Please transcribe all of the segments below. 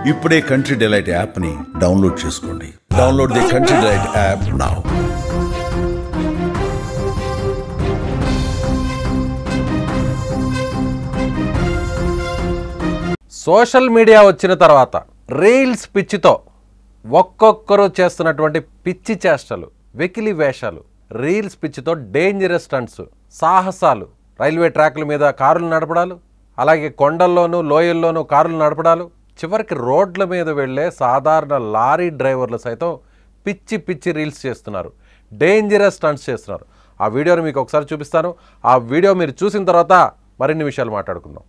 ఇప్పుడే country delight యాప్ని download చేసుకోండి. Download the country delight app now. Social media వచ్చిన తర్వాత రీల్స్ పిచ్చితో ఒక్కొక్కరు చేస్తున్నటువంటి పిచ్చి చేష్టలు, వెకిలి వేషాలు, రీల్స్ పిచ్చితో డేంజరస్ స్టంట్స్, సాహసాలు, రైల్వే ట్రాక్ల మీద కారులు నడపడాలు, అలాగే కొండల్లోనూ లోయల్లోనూ కారులు నడపడాలు, చివరికి రోడ్ల మీద వెళ్ళే సాధారణ లారీ డ్రైవర్లు సైతం పిచ్చి పిచ్చి రీల్స్ చేస్తున్నారు, డేంజరస్ స్టంట్స్ చేస్తున్నారు. ఆ వీడియోని మీకు ఒకసారి చూపిస్తాను. ఆ వీడియో మీరు చూసిన తర్వాత మరిన్ని విషయాలు మాట్లాడుకుందాం.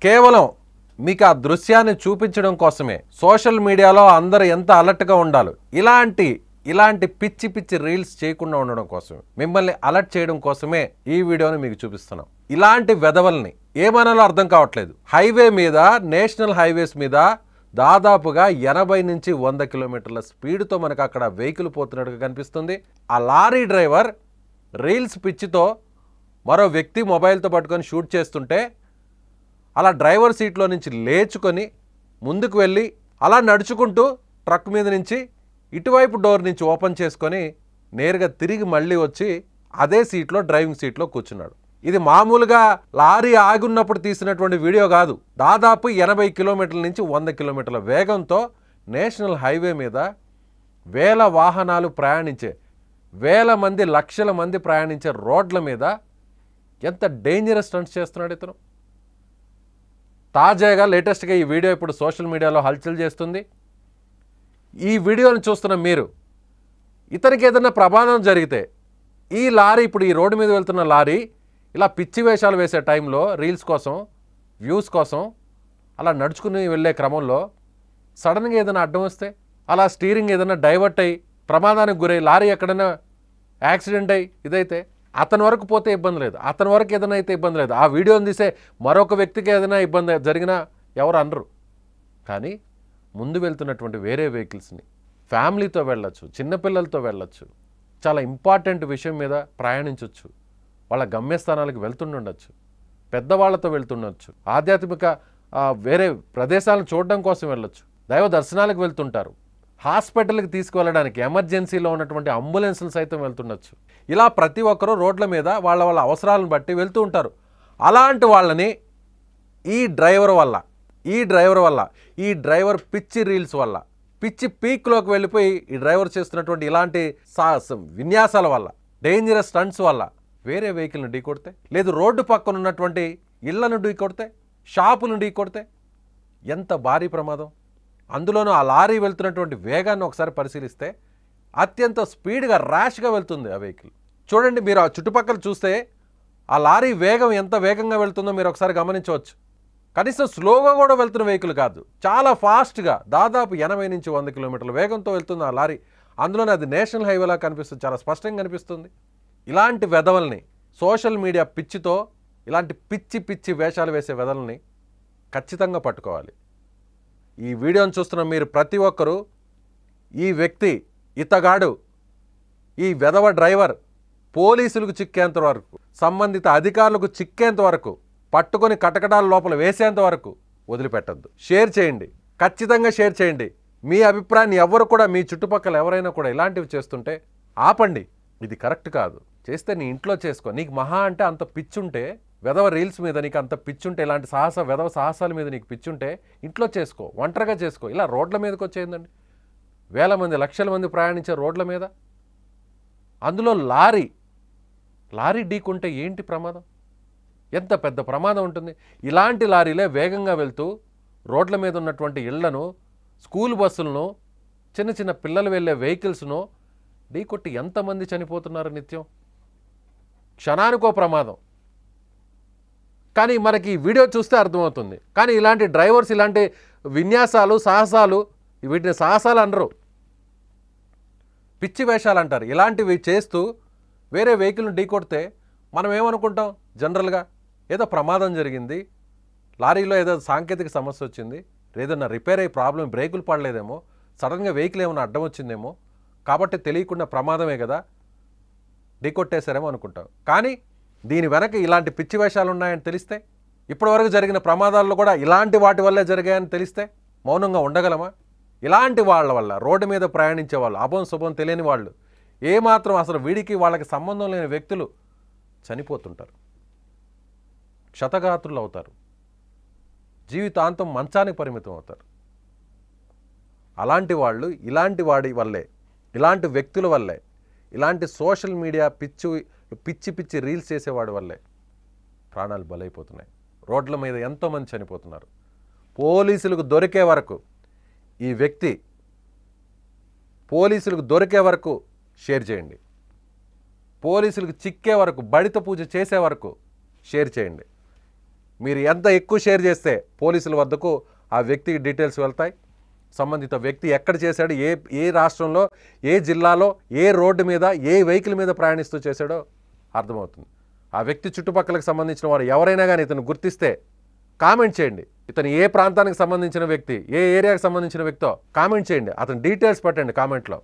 కేవలం మీకు ఆ దృశ్యాన్ని చూపించడం కోసమే, సోషల్ మీడియాలో అందరూ ఎంత అలర్ట్గా ఉండాలి, ఇలాంటి పిచ్చి పిచ్చి రీల్స్ చేయకుండా ఉండడం కోసమే, మిమ్మల్ని అలర్ట్ చేయడం కోసమే ఈ వీడియోని మీకు చూపిస్తున్నాం. ఇలాంటి వెధవల్ని ఏమనాలో అర్థం కావట్లేదు. హైవే మీద, నేషనల్ హైవేస్ మీద దాదాపుగా 80 నుంచి 100 కిలోమీటర్ల స్పీడ్తో మనకు అక్కడ వెహికల్ పోతున్నట్టుగా కనిపిస్తుంది. ఆ లారీ డ్రైవర్ రీల్స్ పిచ్చితో మరో వ్యక్తి మొబైల్తో పట్టుకొని షూట్ చేస్తుంటే అలా డ్రైవర్ సీట్లో నుంచి లేచుకొని ముందుకు వెళ్ళి అలా నడుచుకుంటూ ట్రక్ మీద నుంచి ఇటువైపు డోర్ నుంచి ఓపెన్ చేసుకొని నేరుగా తిరిగి మళ్ళీ వచ్చి అదే సీట్లో, డ్రైవింగ్ సీట్లో కూర్చున్నాడు. ఇది మామూలుగా లారీ ఆగున్నప్పుడు తీసినటువంటి వీడియో కాదు. దాదాపు 80 కిలోమీటర్ల నుంచి 100 కిలోమీటర్ల వేగంతో నేషనల్ హైవే మీద వేల వాహనాలు ప్రయాణించే, వేల మంది, లక్షల మంది ప్రయాణించే రోడ్ల మీద ఎంత డేంజరస్ స్టంట్స్ చేస్తున్నాడు ఇతను. తాజాగా లేటెస్ట్గా ఈ వీడియో ఇప్పుడు సోషల్ మీడియాలో హల్చల్ చేస్తుంది. ఈ వీడియోని చూస్తున్న మీరు, ఇతనికి ఏదైనా ప్రమాదం జరిగితే, ఈ లారీ ఇప్పుడు ఈ రోడ్డు మీద వెళ్తున్న లారీ ఇలా పిచ్చి వేషాలు వేసే టైంలో రీల్స్ కోసం, వ్యూస్ కోసం అలా నడుచుకుని వెళ్ళే క్రమంలో సడన్గా ఏదైనా అడ్డం వస్తే, అలా స్టీరింగ్ ఏదైనా డైవర్ట్ అయ్యి ప్రమాదానికి గురై లారీ ఎక్కడైనా యాక్సిడెంట్ అయ్యి ఇదైతే అతని వరకు పోతే ఇబ్బంది లేదు, అతని వరకు ఏదైనా అయితే ఇబ్బంది లేదు. ఆ వీడియోని తీసే మరొక వ్యక్తికి ఏదైనా ఇబ్బంది జరిగినా ఎవరు అనరు. కానీ ముందు వెళ్తున్నటువంటి వేరే వెహికల్స్ని, ఫ్యామిలీతో వెళ్ళొచ్చు, చిన్నపిల్లలతో వెళ్ళొచ్చు, చాలా ఇంపార్టెంట్ విషయం మీద ప్రయాణించవచ్చు, వాళ్ళ గమ్యస్థానాలకు వెళ్తుండొచ్చు, పెద్దవాళ్లతో వెళ్తుండొచ్చు, ఆధ్యాత్మిక వేరే ప్రదేశాలను చూడడం కోసం వెళ్ళొచ్చు, దైవ దర్శనాలకు వెళ్తుంటారు, హాస్పిటల్కి తీసుకువెళ్ళడానికి ఎమర్జెన్సీలో ఉన్నటువంటి అంబులెన్స్లు సైతం వెళ్తుండొచ్చు. ఇలా ప్రతి ఒక్కరూ రోడ్ల మీద వాళ్ళ అవసరాలను బట్టి వెళ్తూ ఉంటారు. అలాంటి వాళ్ళని ఈ డ్రైవర్ పిచ్చి రీల్స్ వల్ల, పిచ్చి పీక్లోకి వెళ్ళిపోయి ఈ డ్రైవర్ చేస్తున్నటువంటి ఇలాంటి విన్యాసాల వల్ల, డేంజరస్ స్టంట్స్ వల్ల వేరే వెహికల్ని ఢీకొడితే, లేదు రోడ్డు పక్కన ఉన్నటువంటి ఇళ్లను ఢీకొడితే, షాపులను ఢీకొడితే ఎంత భారీ ప్రమాదం. అందులోనూ ఆ లారీ వెళ్తున్నటువంటి వేగాన్ని ఒకసారి పరిశీలిస్తే అత్యంత స్పీడ్గా, ర్యాష్గా వెళ్తుంది ఆ వెహికల్. చూడండి, మీరు ఆ చుట్టుపక్కల చూస్తే ఆ లారీ వేగం ఎంత వేగంగా వెళ్తుందో మీరు ఒకసారి గమనించవచ్చు. కనీసం స్లోగా కూడా వెళ్తున్న వెహికల్ కాదు, చాలా ఫాస్ట్గా దాదాపు 80 నుంచి 100 కిలోమీటర్ల వేగంతో వెళ్తుంది ఆ లారీ. అందులోనే అది నేషనల్ హైవేలా కనిపిస్తుంది, చాలా స్పష్టంగా కనిపిస్తుంది. ఇలాంటి వెధవల్ని, సోషల్ మీడియా పిచ్చితో ఇలాంటి పిచ్చి పిచ్చి వేషాలు వేసే వెధవల్ని ఖచ్చితంగా పట్టుకోవాలి. ఈ వీడియోని చూస్తున్న మీరు ప్రతి ఒక్కరూ ఈ వ్యక్తి, ఇతగాడు, ఈ వెధవ డ్రైవర్ పోలీసులకు చిక్కేంత వరకు, సంబంధిత అధికారులకు చిక్కేంత వరకు, పట్టుకొని కటకటాల లోపల వేసేంత వరకు వదిలిపెట్టద్దు. షేర్ చేయండి, ఖచ్చితంగా షేర్ చేయండి. మీ అభిప్రాయాన్ని ఎవరు కూడా, మీ చుట్టుపక్కల ఎవరైనా కూడా ఇలాంటివి చేస్తుంటే ఆపండి. ఇది కరెక్ట్ కాదు, చేస్తే నీ ఇంట్లో చేసుకో. నీకు మహా అంటే అంత పిచ్చుంటే, వెధవ రీల్స్ మీద నీకు అంత పిచ్చుంటే, ఇలాంటి వెధవ సాహసాల మీద నీకు పిచ్చుంటే ఇంట్లో చేసుకో, ఒంటరిగా చేసుకో. ఇలా రోడ్ల మీదకి వచ్చేయండి, వేల మంది, లక్షల మంది ప్రయాణించే రోడ్ల మీద, అందులో లారీ ఢీకుంటే ఏంటి ప్రమాదం, ఎంత పెద్ద ప్రమాదం ఉంటుంది. ఇలాంటి లారీలే వేగంగా వెళ్తూ రోడ్ల మీద ఉన్నటువంటి ఇళ్లను, స్కూల్ బస్సులను, చిన్న చిన్న పిల్లలు వెళ్ళే వెహికల్స్ను ఢీకొట్టి ఎంతమంది చనిపోతున్నారు నిత్యం. క్షణానికో ప్రమాదం. కానీ మనకి వీడియో చూస్తే అర్థమవుతుంది. కానీ ఇలాంటి డ్రైవర్స్ ఇలాంటి విన్యాసాలు, సాహసాలు, వీటిని సాహసాలు అనరు, పిచ్చి వేషాలు అంటారు. ఇలాంటివి చేస్తూ వేరే వెహికల్ని ఢీకొడితే మనం ఏమనుకుంటాం? జనరల్గా ఏదో ప్రమాదం జరిగింది, లారీలో ఏదో సాంకేతిక సమస్య వచ్చింది, ఏదన్నా రిపేర్ అయ్యి ప్రాబ్లం, బ్రేకులు పడలేదేమో, సడన్గా వెహికల్ ఏమైనా అడ్డం వచ్చిందేమో, కాబట్టి తెలియకుండా ప్రమాదమే కదా ఢీకొట్టేశారేమో అనుకుంటాం. కానీ దీని వెనక ఇలాంటి పిచ్చి వేషాలు ఉన్నాయని తెలిస్తే, ఇప్పటివరకు జరిగిన ప్రమాదాల్లో కూడా ఇలాంటి వాటి వల్లే జరిగాయని తెలిస్తే మౌనంగా ఉండగలమా? ఇలాంటి వాళ్ళ వల్ల రోడ్డు మీద ప్రయాణించే వాళ్ళు, అభం శుభం తెలియని వాళ్ళు, ఏమాత్రం అసలు వీడికి వాళ్ళకి సంబంధం లేని వ్యక్తులు చనిపోతుంటారు, క్షతగాత్రులు అవుతారు, జీవితాంతం మంచానికి పరిమితం అవుతారు. అలాంటి వాళ్ళు ఇలాంటి వాడి వల్లే, ఇలాంటి వ్యక్తుల వల్లే, ఇలాంటి సోషల్ మీడియా పిచ్చి పిచ్చి రీల్స్ చేసేవాడి వల్లే ప్రాణాలు బలైపోతున్నాయి. రోడ్ల మీద ఎంతోమంది చనిపోతున్నారు. పోలీసులకు దొరికే వరకు ఈ వ్యక్తి పోలీసులకు దొరికే వరకు షేర్ చేయండి. పోలీసులకు చిక్కే వరకు, బడిత పూజ చేసే వరకు షేర్ చేయండి. మీరు ఎంత ఎక్కువ షేర్ చేస్తే పోలీసుల వద్దకు ఆ వ్యక్తికి డీటెయిల్స్ వెళ్తాయి. సంబంధిత వ్యక్తి ఎక్కడ చేశాడు, ఏ రాష్ట్రంలో, ఏ జిల్లాలో, ఏ రోడ్డు మీద, ఏ వెహికల్ మీద ప్రయాణిస్తూ చేశాడో అర్థమవుతుంది. ఆ వ్యక్తి చుట్టుపక్కలకు సంబంధించిన వారు ఎవరైనా కానీ ఇతను గుర్తిస్తే కామెంట్ చేయండి. ఇతను ఏ ప్రాంతానికి సంబంధించిన వ్యక్తి, ఏ ఏరియాకి సంబంధించిన వ్యక్తో కామెంట్ చేయండి. అతని డీటెయిల్స్ పెట్టండి కామెంట్లో.